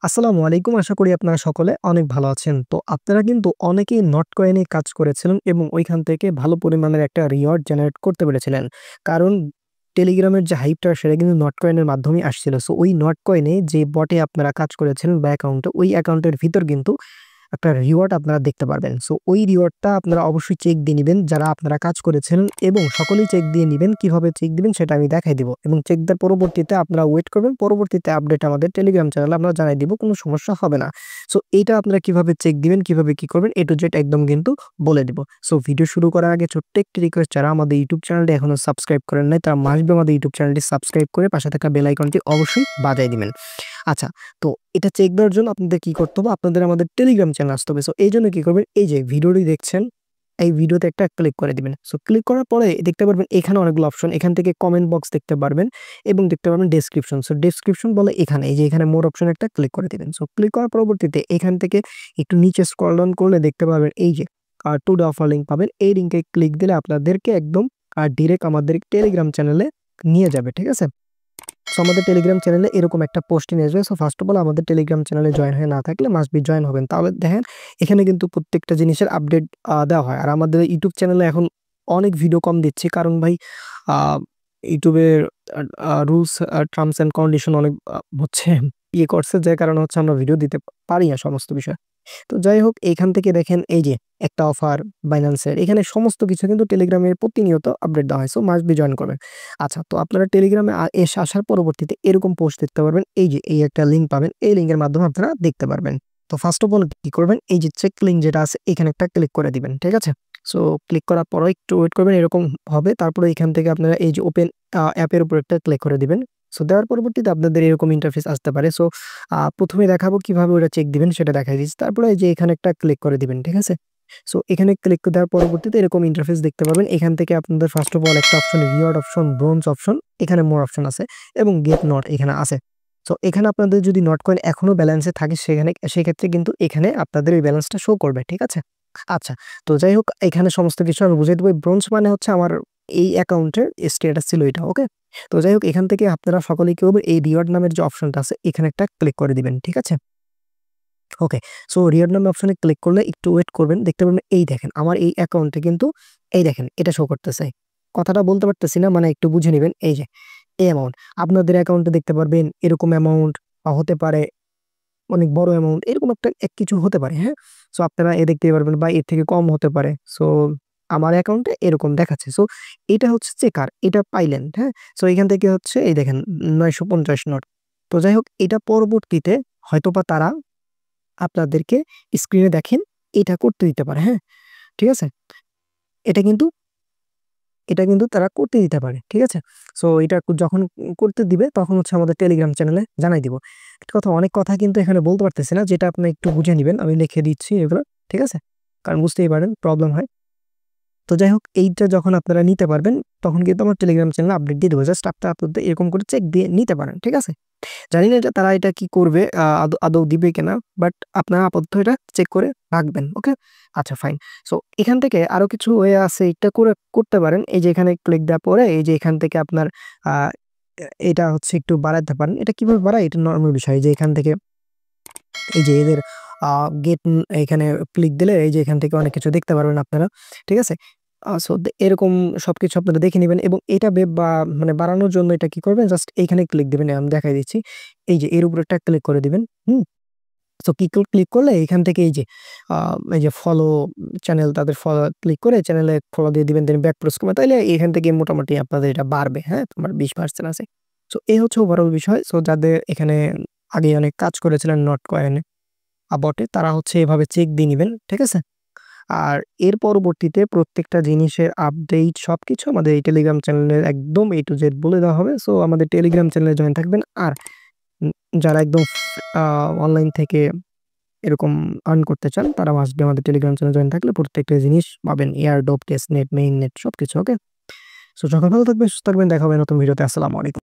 আসসালামু আলাইকুম। আশা করি আপনারা সকলে অনেক ভালো আছেন। তো আপনারা কিন্তু অনেকেই নটকয়েন এ কাজ করেছিলেন এবং ওইখান থেকে ভালো পরিমাণের একটা রিওয়ার্ড জেনারেট করতে পেরেছিলেন। কারণ টেলিগ্রামের যে হাইপটা সেটা কিন্তু নটকয়েনের মাধ্যমেই আসছিল। সো ওই নটকয়েনে যে বটে আপনারা কাজ করেছিলেন বা অ্যাকাউন্টে, ওই অ্যাকাউন্টের ভিতর কিন্তু একটা রিওয়ার্ড আপনারা দেখতে পারবেন। সো ওই রিওয়ার্ডটা আপনারা অবশ্যই চেক দিয়ে নিবেন যারা আপনারা কাজ করেছিলেন এবং সকলেই চেক দিয়ে নিবেন। কিভাবে চেক দিবেন সেটা আমি দেখাই দিব এবং চেক দেওয়ার পরবর্তীতে আপনারা ওয়েট করবেন। পরবর্তীতে আপডেট আমাদের টেলিগ্রাম চ্যানেলে আমরা জানাই দিব। কোনো সমস্যা হবে না। সো এইটা আপনারা কিভাবে চেক দিবেন, কিভাবে কি করবেন A to Z একদম কিন্তু বলে দিব। সো ভিডিও শুরু করার আগে ছোট্ট একটি রিকোয়েস্ট, যারা আমাদের ইউটিউব চ্যানেলটি এখনো সাবস্ক্রাইব করেন নাই তারা মাস্ট বি আমাদের ইউটিউব চ্যানেলটি সাবস্ক্রাইব করে পাশে থাকা বেল আইকনটি অবশ্যই বাজায় দিবেন। আচ্ছা, তো এটা চেক দেওয়ার জন্য আপনাদের কি করতে হবে? আপনাদের আমাদের টেলিগ্রাম চ্যানেলে আসতে হবে। সো এইজন্য কি করবেন? এই যে ভিডিওটি দেখছেন, এই ভিডিওতে একটা ক্লিক করে দিবেন। সো ক্লিক করার পরে দেখতে পারবেন এখানে অনেকগুলো অপশন। এখান থেকে কমেন্ট বক্স দেখতে পারবেন এবং দেখতে পারবেন ডেসক্রিপশন। সো ডেসক্রিপশন বলে এখানে, এই যে এখানে মোর অপশন একটা ক্লিক করে দিবেন। সো ক্লিক করার পরবর্তীতে এখান থেকে একটু নিচে স্ক্রল ডাউন করলে দেখতে পারবেন এই যে টুডে অফার লিঙ্ক পাবেন। এই লিঙ্কে ক্লিক দিলে আপনাদেরকে একদম ডিরেক্ট আমাদের টেলিগ্রাম চ্যানেলে নিয়ে যাবে। ঠিক আছে? সো আমাদের টেলিগ্রাম চ্যানেলে এরকম একটা পোস্টিং আসবে। সো ফার্স্ট অফ অল আমাদের টেলিগ্রাম চ্যানেলে জয়েন হয়ে না থাকলে মাস্ট বি জয়েন হবেন। তাহলে দেখেন এখানে কিন্তু প্রত্যেকটা জিনিসের আপডেট দেওয়া হয়। আর আমাদের ইউটিউব চ্যানেলে এখন অনেক ভিডিও কম দিচ্ছি। কারণ ভাই আ ইউটিউবের রুলস টার্মস অ্যান্ড কন্ডিশন অনেক হচ্ছে করছে, যে কারণে হচ্ছে আমরা ভিডিও দিতে পারি না সমস্ত বিষয়। তো যাই হোক, এইখান থেকে দেখেন এই যে একটা অফার বাইন্যান্সের, এখানে সমস্ত কিছু কিন্তু টেলিগ্রামে প্রতিনিয়ত আপডেট দেওয়া হয়। সো মাস্ট বি জয়েন করবেন। আচ্ছা, তো আপনারা টেলিগ্রামে আসার পরবর্তীতে এরকম পোস্ট দেখতে পারবেন। এই যে এই একটা লিঙ্ক পাবেন, এই লিঙ্কের মাধ্যমে আপনারা দেখতে পারবেন। তো ফার্স্ট অফ অল কি করবেন? এই যে চেক লিঙ্ক যেটা আছে এখানে একটা ক্লিক করে দিবেন। ঠিক আছে? সো ক্লিক করার পরে একটু ওয়েট করবেন, এরকম হবে। তারপরে এখান থেকে আপনারা এই যে ওপেন অ্যাপের উপর একটা ক্লিক করে দিবেন। সো দেওয়ার পরবর্তীতে আপনাদের এরকম ইন্টারফেস আসতে পারে। সো প্রথমে দেখাবো কিভাবে ওটা চেক দিবেন সেটা দেখাই দিচ্ছি। তারপরে এই যে এখানে একটা ক্লিক করে দিবেন। ঠিক আছে? সো এখানে ক্লিক দেওয়ার পরবর্তীতে এরকম ইন্টারফেস দেখতে পাবেন। এখান থেকে আপনাদের ফার্স্ট অফ অল একটা option reward option, bronze option, এখানে মোর অপশন আছে এবং গেট নট এখানে আছে। সো এখানে আপনাদের যদি নট কয়েন এখনো ব্যালেন্সে থাকে সেক্ষেত্রে কিন্তু এখানে আপনাদের ওই ব্যালেন্সটা শো করবে। ঠিক আছে? আচ্ছা, তো যাই হোক, এখানে সমস্ত কিছু আমি বুঝিয়ে দেবো। ব্রোঞ্জ মানে হচ্ছে আমার এই অ্যাকাউন্টের স্ট্যাটাস ছিল এটা। ওকে? তো যাই হোক, এখান থেকে আপনারা সকলেই কি করবেন? এই রিওয়ার্ড নামের যে অপশনটা আছে এখানে একটা ক্লিক করে দিবেন। ঠিক আছে? ওকে। সো রিওয়ার্ড নামে অপশনে ক্লিক করলে একটু ওয়েট করবেন। দেখতে পাবেন এই দেখেন আমার এই অ্যাকাউন্টে কিন্তু এই দেখেন এটা শো করতেছে। কথাটা বলতে পারতেছি না, মানে একটু বুঝে নিবেন। এই যে এই অ্যামাউন্ট আপনাদের অ্যাকাউন্টে দেখতে পারবেন এরকম অ্যামাউন্ট হতে পারে, অনেক বড় অ্যামাউন্ট এরকম একটা কিছু হতে পারে। হ্যাঁ? সো আপনারা দেখতে পারবেন বা এর থেকে কম হতে পারে। সো আমার অ্যাকাউন্টে এরকম দেখাচ্ছে। সো এটা হচ্ছে চেকার, এটা পাইলেন। হ্যাঁ? সো এখান থেকে হচ্ছে এই দেখেন ৯৫০ নট। তো যাই হোক, এটা পরবর্তীতে হয়তোবা তারা আপনাদেরকে স্ক্রিনে দেখেন এটা করতে দিতে পারে। হ্যাঁ? ঠিক আছে? এটা কিন্তু এটা কিন্তু তারা করতে দিতে পারে। ঠিক আছে? সো এটা যখন করতে দিবে তখন হচ্ছে আমাদের টেলিগ্রাম চ্যানেলে জানাই দিব। একটা কথা, অনেক কথা কিন্তু এখানে বলতে পারতেছি না, যেটা আপনি একটু বুঝে নিবেন। আমি লিখে দিচ্ছি এগুলো। ঠিক আছে? কারণ বুঝতেই পারেন প্রবলেম হয়। তো যাই হোক, এইটা যখন আপনারা নিতে পারবেন তখন কিন্তু আমার টেলিগ্রাম চ্যানেলে আপডেট দিয়ে দেবো। জাস্ট আপনাদের এরকম করে চেক দিয়ে নিতে পারেন। ঠিক আছে? জানি না এটা তারা এটা কি করবে, আদৌ দিবে কিনা। বাট আপনারা আপাতত এটা চেক করে রাখবেন। ওকে? আচ্ছা, ফাইন। সো এখান থেকে আরো কিছু ওয়ে আছে, এটা করতে পারেন। এই যে এখানে ক্লিক দেওয়ার পরে এই যে এখান থেকে আপনার আ এটা হচ্ছে একটু বাড়াতে পারেন। এটা কিভাবে বাড়ায়? এটা নরমাল বিষয়। যে এখান থেকে এই যে এদের আ গেট এখানে ক্লিক দিলে এই যে এখান থেকে অনেক কিছু দেখতে পারবেন আপনারা। ঠিক আছে? সো এরকম সবকিছু আপনারা দেখে নিবেন এবং এটা মানে বাড়ানোর জন্য এটা কি করবেন? জাস্ট এইখানে ক্লিক দিবেন। আমি দেখাই দিচ্ছি। এই যে এর উপরে একটা ক্লিক করে দিবেন। হুম? সো ক্লিক করলে এখান থেকে আ এই যে ফলো চ্যানেল, তাদের ক্লিক করে চ্যানেলে ফলো দিয়ে দিবেন। দেন ব্যাক প্রেস করবেন। তাইলে এখান থেকে মোটামুটি আপনাদের এটা বাড়বে। হ্যাঁ? তোমার 20% আছে। সো এই হচ্ছে ওভারঅল বিষয়। সো যাদের এখানে আগে অনেক কাজ করেছিলেন নট কয়েনে বটে, তারা হচ্ছে এভাবে চেক দিয়ে নিবেন। ঠিক আছে? আর এর পরবর্তীতে প্রত্যেকটা জিনিসের আপডেট সবকিছু আমাদের এই টেলিগ্রাম চ্যানেলে একদম A to Z বলে দেওয়া হবে। সো আমাদের টেলিগ্রাম চ্যানেলে জয়েন থাকবেন। আর যারা একদম আ অনলাইন থেকে এরকম আর্ন করতে চান তারা মাস্ট বি আমাদের টেলিগ্রাম চ্যানেলে জয়েন থাকলে প্রত্যেকটা জিনিস পাবেন। Airdrop, test net, main net সবকিছু। ওকে? সো সকলে ভালো থাকবেন, সুস্থ থাকবেন। দেখা হবে নতুন ভিডিওতে। আসসালামু আলাইকুম।